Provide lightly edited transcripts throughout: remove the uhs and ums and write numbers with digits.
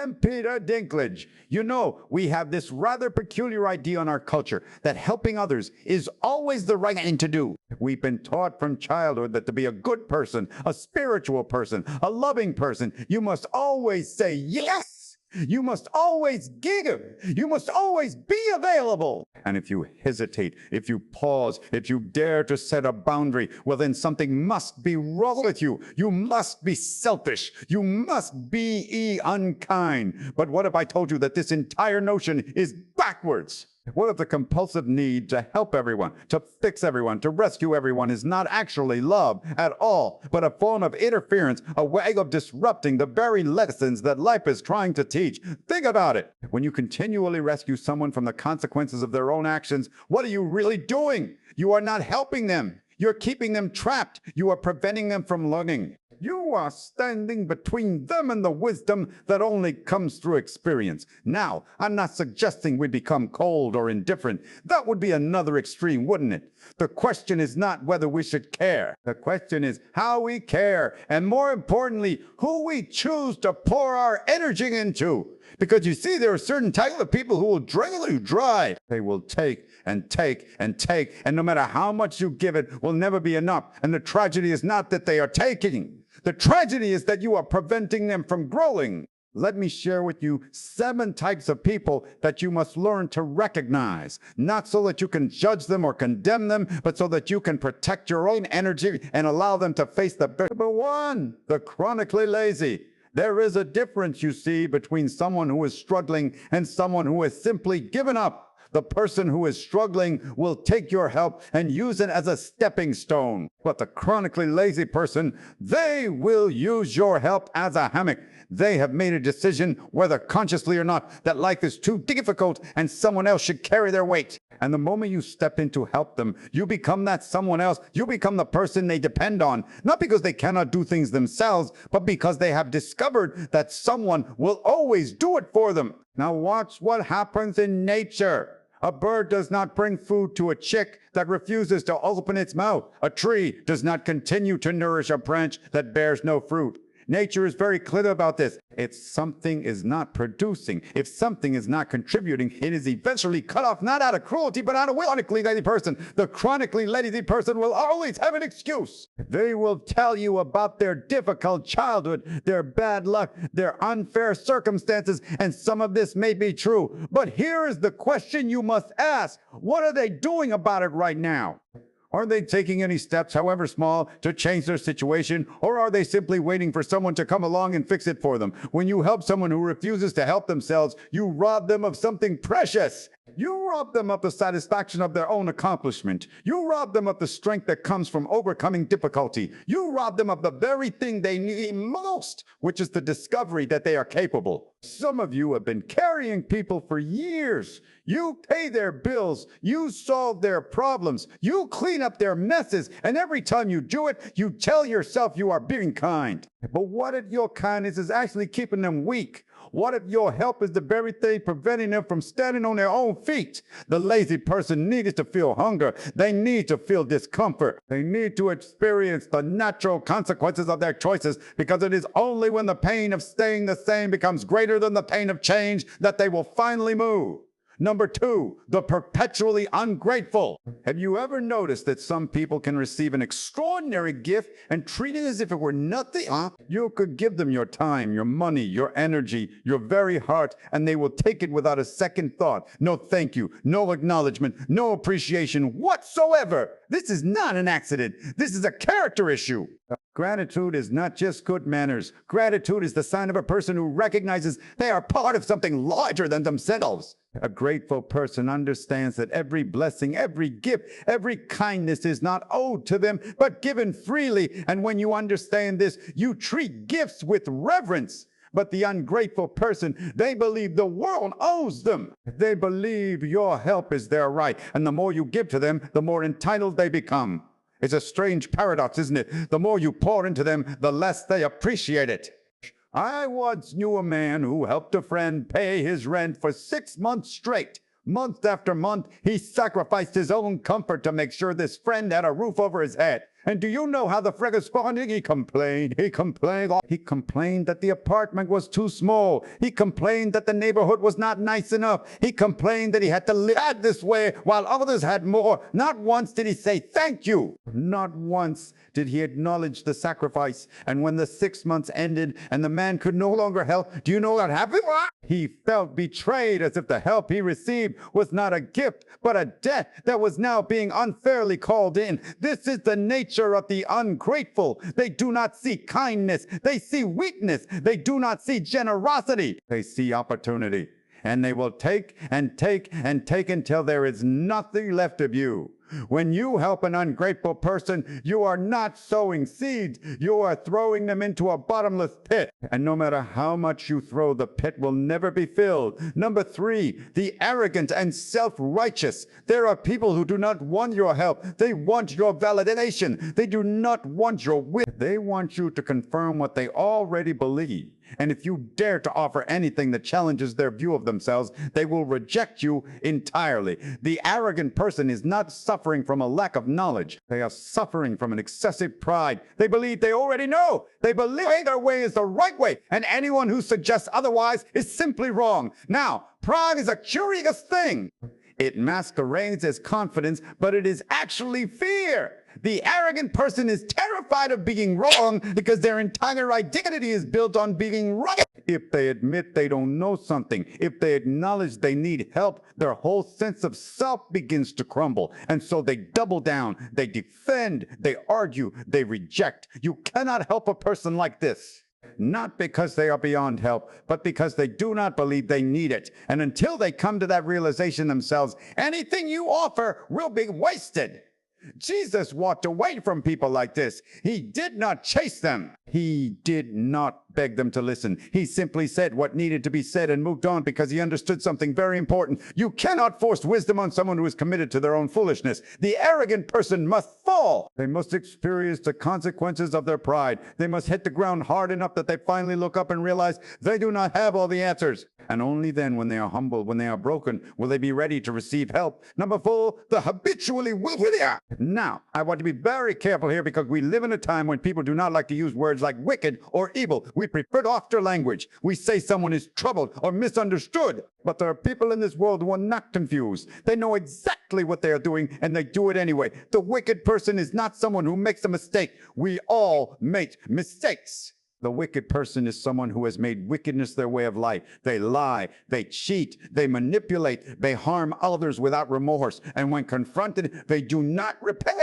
am Peter Dinklage. You know, we have this rather peculiar idea in our culture that helping others is always the right thing to do. We've been taught from childhood that to be a good person, a spiritual person, a loving person, you must always say yes. You must always give. You must always be available. And if you hesitate, if you pause, if you dare to set a boundary, well, then something must be wrong with you. You must be selfish. You must be unkind. But what if I told you that this entire notion is backwards? What if the compulsive need to help everyone, to fix everyone, to rescue everyone is not actually love at all, but a form of interference, a way of disrupting the very lessons that life is trying to teach? Think about it. When you continually rescue someone from the consequences of their own actions, what are you really doing? You are not helping them. You're keeping them trapped. You are preventing them from learning. You are standing between them and the wisdom that only comes through experience. Now, I'm not suggesting we become cold or indifferent. That would be another extreme, wouldn't it? The question is not whether we should care. The question is how we care, and more importantly, who we choose to pour our energy into. Because you see, there are certain types of people who will drain you dry. They will take and take and take, and no matter how much you give, it will never be enough. And the tragedy is not that they are taking. The tragedy is that you are preventing them from growing. Let me share with you 7 types of people that you must learn to recognize, not so that you can judge them or condemn them, but so that you can protect your own energy and allow them to face the number 1, the chronically lazy. There is a difference, you see, between someone who is struggling and someone who has simply given up. The person who is struggling will take your help and use it as a stepping stone. But the chronically lazy person, they will use your help as a hammock. They have made a decision, whether consciously or not, that life is too difficult and someone else should carry their weight. And the moment you step in to help them, you become that someone else. You become the person they depend on, not because they cannot do things themselves, but because they have discovered that someone will always do it for them. Now watch what happens in nature. A bird does not bring food to a chick that refuses to open its mouth. A tree does not continue to nourish a branch that bears no fruit. Nature is very clear about this. If something is not producing, if something is not contributing, it is eventually cut off, not out of cruelty, but out of chronically lazy person. The chronically lazy person will always have an excuse. They will tell you about their difficult childhood, their bad luck, their unfair circumstances, and some of this may be true. But here is the question you must ask. What are they doing about it right now? Are they taking any steps, however small, to change their situation, or are they simply waiting for someone to come along and fix it for them? When you help someone who refuses to help themselves, you rob them of something precious. You rob them of the satisfaction of their own accomplishment. You rob them of the strength that comes from overcoming difficulty. You rob them of the very thing they need most, which is the discovery that they are capable. Some of you have been carrying people for years. You pay their bills. You solve their problems. You clean up their messes. And every time you do it, you tell yourself you are being kind. But what if your kindness is actually keeping them weak? What if your help is the very thing preventing them from standing on their own feet? The lazy person needs to feel hunger. They need to feel discomfort. They need to experience the natural consequences of their choices, because it is only when the pain of staying the same becomes greater than the pain of change that they will finally move. Number 2, the perpetually ungrateful. Have you ever noticed that some people can receive an extraordinary gift and treat it as if it were nothing? You could give them your time, your money, your energy, your very heart, and they will take it without a second thought. No thank you, no acknowledgement, no appreciation whatsoever. This is not an accident. This is a character issue. Gratitude is not just good manners. Gratitude is the sign of a person who recognizes they are part of something larger than themselves. A grateful person understands that every blessing, every gift, every kindness is not owed to them, but given freely. And when you understand this, you treat gifts with reverence. But the ungrateful person, they believe the world owes them. They believe your help is their right. And the more you give to them, the more entitled they become. It's a strange paradox, isn't it? The more you pour into them, the less they appreciate it. I once knew a man who helped a friend pay his rent for 6 months straight. Month after month, he sacrificed his own comfort to make sure this friend had a roof over his head. And do you know how the frick responded? He complained. He complained. He complained that the apartment was too small. He complained that the neighborhood was not nice enough. He complained that he had to live this way while others had more. Not once did he say thank you. Not once did he acknowledge the sacrifice. And when the 6 months ended and the man could no longer help, do you know what happened? He felt betrayed, as if the help he received was not a gift, but a debt that was now being unfairly called in. This is the nature of the ungrateful. They do not see kindness. They see weakness. They do not see generosity. They see opportunity. And they will take and take and take until there is nothing left of you. When you help an ungrateful person, you are not sowing seeds. You are throwing them into a bottomless pit. And no matter how much you throw, the pit will never be filled. Number 3, the arrogant and self-righteous. There are people who do not want your help. They want your validation. They do not want your will. They want you to confirm what they already believe. And if you dare to offer anything that challenges their view of themselves, they will reject you entirely. The arrogant person is not suffering from a lack of knowledge. They are suffering from an excessive pride. They believe they already know. They believe their way is the right way, and anyone who suggests otherwise is simply wrong. Now, pride is a curious thing. It masquerades as confidence, but it is actually fear. The arrogant person is terrified of being wrong because their entire identity is built on being right. If they admit they don't know something, if they acknowledge they need help, their whole sense of self begins to crumble. And so they double down, they defend, they argue, they reject. You cannot help a person like this. Not because they are beyond help, but because they do not believe they need it. And until they come to that realization themselves, anything you offer will be wasted. Jesus walked away from people like this. He did not chase them. He did not beg them to listen. He simply said what needed to be said and moved on because he understood something very important. You cannot force wisdom on someone who is committed to their own foolishness. The arrogant person must fall. They must experience the consequences of their pride. They must hit the ground hard enough that they finally look up and realize they do not have all the answers. And only then, when they are humble, when they are broken, will they be ready to receive help. Number 4, the habitually wicked. Now, I want to be very careful here because we live in a time when people do not like to use words like wicked or evil. We prefer softer language. We say someone is troubled or misunderstood. But there are people in this world who are not confused. They know exactly what they are doing and they do it anyway. The wicked person is not someone who makes a mistake. We all make mistakes. The wicked person is someone who has made wickedness their way of life. They lie, they cheat, they manipulate, they harm others without remorse. And when confronted, they do not repent.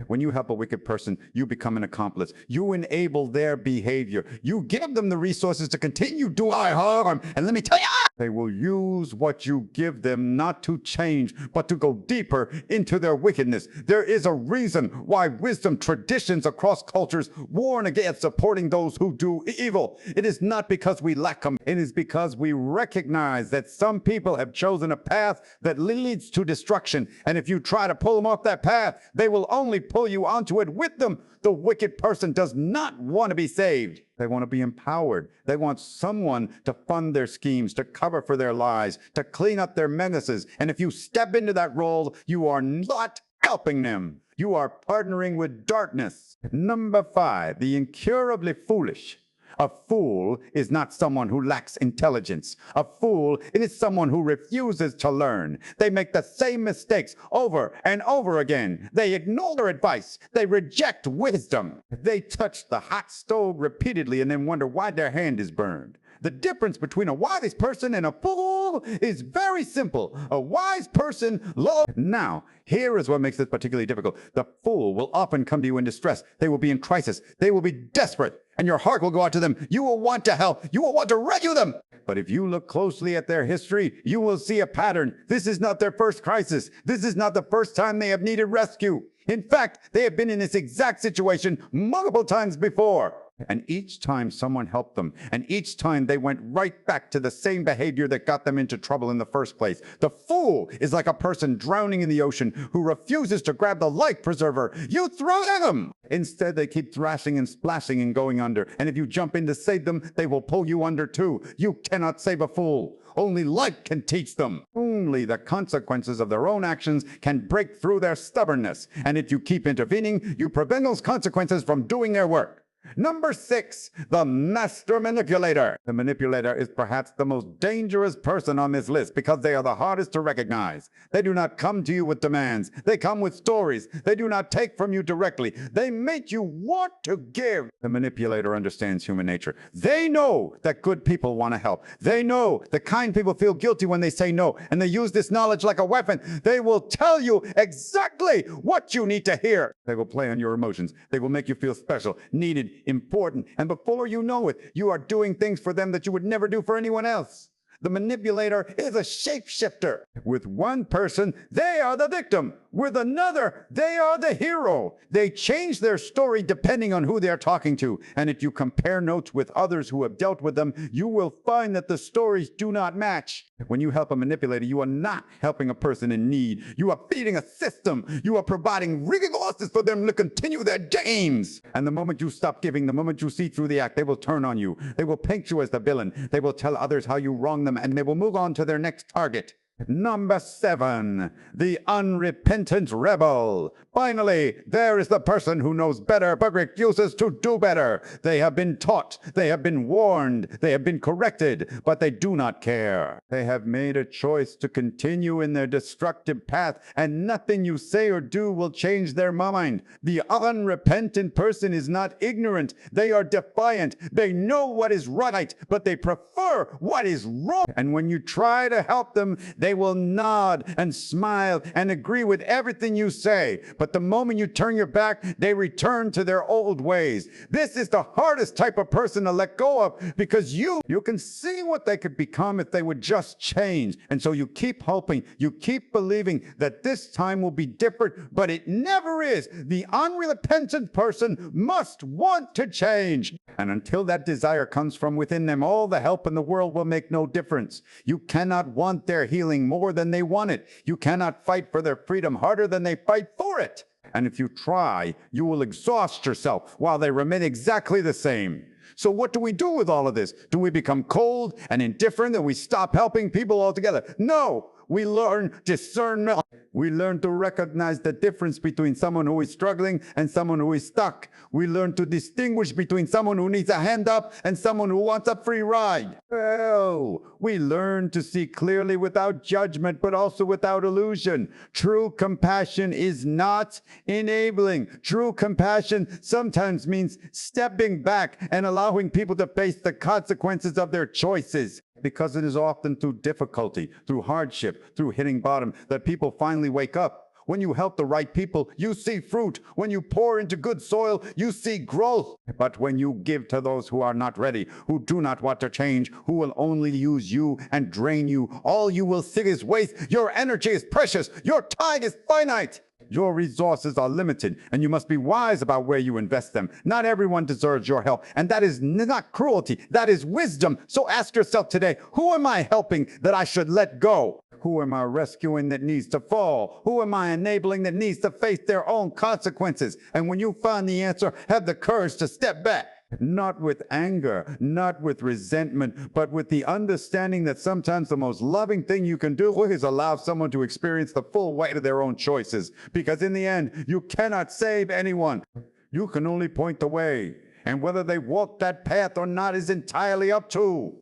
When you help a wicked person, you become an accomplice. You enable their behavior. You give them the resources to continue doing harm. And let me tell you, they will use what you give them not to change, but to go deeper into their wickedness. There is a reason why wisdom traditions across cultures warn against supporting those who do evil. It is not because we lack them. It is because we recognize that some people have chosen a path that leads to destruction. And if you try to pull them off that path, they will only pull you onto it with them. The wicked person does not want to be saved. They want to be empowered. They want someone to fund their schemes, to cover for their lies, to clean up their menaces. And if you step into that role, you are not helping them. You are partnering with darkness. Number 5, the incurably foolish. A fool is not someone who lacks intelligence. A fool is someone who refuses to learn. They make the same mistakes over and over again. They ignore advice. They reject wisdom. They touch the hot stove repeatedly and then wonder why their hand is burned. The difference between a wise person and a fool is very simple. A wise person loves. Now, here is what makes this particularly difficult. The fool will often come to you in distress. They will be in crisis. They will be desperate. And your heart will go out to them. You will want to help. You will want to rescue them. But if you look closely at their history, you will see a pattern. This is not their first crisis. This is not the first time they have needed rescue. In fact, they have been in this exact situation multiple times before. And each time someone helped them, and each time they went right back to the same behavior that got them into trouble in the first place. The fool is like a person drowning in the ocean who refuses to grab the life preserver you throw at them. Instead, they keep thrashing and splashing and going under. And if you jump in to save them, they will pull you under too. You cannot save a fool. Only life can teach them. Only the consequences of their own actions can break through their stubbornness. And if you keep intervening, you prevent those consequences from doing their work. Number 6, the master manipulator. The manipulator is perhaps the most dangerous person on this list because they are the hardest to recognize. They do not come to you with demands. They come with stories. They do not take from you directly. They make you want to give. The manipulator understands human nature. They know that good people want to help. They know that kind people feel guilty when they say no, and they use this knowledge like a weapon. They will tell you exactly what you need to hear. They will play on your emotions. They will make you feel special, needed, important, and before you know it, you are doing things for them that you would never do for anyone else. The manipulator is a shapeshifter. With one person, they are the victim. With another, they are the hero. They change their story depending on who they're talking to. And if you compare notes with others who have dealt with them, you will find that the stories do not match. When you help a manipulator, you are not helping a person in need. You are feeding a system. You are providing resources for them to continue their games. And the moment you stop giving, the moment you see through the act, they will turn on you. They will paint you as the villain. They will tell others how you wronged them, and they will move on to their next target. Number 7, the unrepentant rebel. Finally, there is the person who knows better but refuses to do better. They have been taught, they have been warned, they have been corrected, but they do not care. They have made a choice to continue in their destructive path, and nothing you say or do will change their mind. The unrepentant person is not ignorant. They are defiant. They know what is right, but they prefer what is wrong. And when you try to help them, they will nod and smile and agree with everything you say. But the moment you turn your back, they return to their old ways. This is the hardest type of person to let go of because you can see what they could become if they would just change. And so you keep hoping, you keep believing that this time will be different, but it never is. The unrepentant person must want to change. And until that desire comes from within them, all the help in the world will make no difference. You cannot want their healing more than they want it. You cannot fight for their freedom harder than they fight for it. And if you try, you will exhaust yourself while they remain exactly the same. So what do we do with all of this? Do we become cold and indifferent and we stop helping people altogether? No, we learn discernment. We learn to recognize the difference between someone who is struggling and someone who is stuck. We learn to distinguish between someone who needs a hand up and someone who wants a free ride. Oh, we learn to see clearly without judgment, but also without illusion. True compassion is not enabling. True compassion sometimes means stepping back and allowing people to face the consequences of their choices. Because it is often through difficulty, through hardship, through hitting bottom, that people finally wake up. When you help the right people, you see fruit. When you pour into good soil, you see growth. But when you give to those who are not ready, who do not want to change, who will only use you and drain you, all you will see is waste. Your energy is precious. Your time is finite. Your resources are limited, and you must be wise about where you invest them. Not everyone deserves your help, and that is not cruelty. That is wisdom. So ask yourself today, who am I helping that I should let go? Who am I rescuing that needs to fall? Who am I enabling that needs to face their own consequences? And when you find the answer, have the courage to step back. Not with anger, not with resentment, but with the understanding that sometimes the most loving thing you can do is allow someone to experience the full weight of their own choices. Because in the end, you cannot save anyone. You can only point the way. And whether they walk that path or not is entirely up to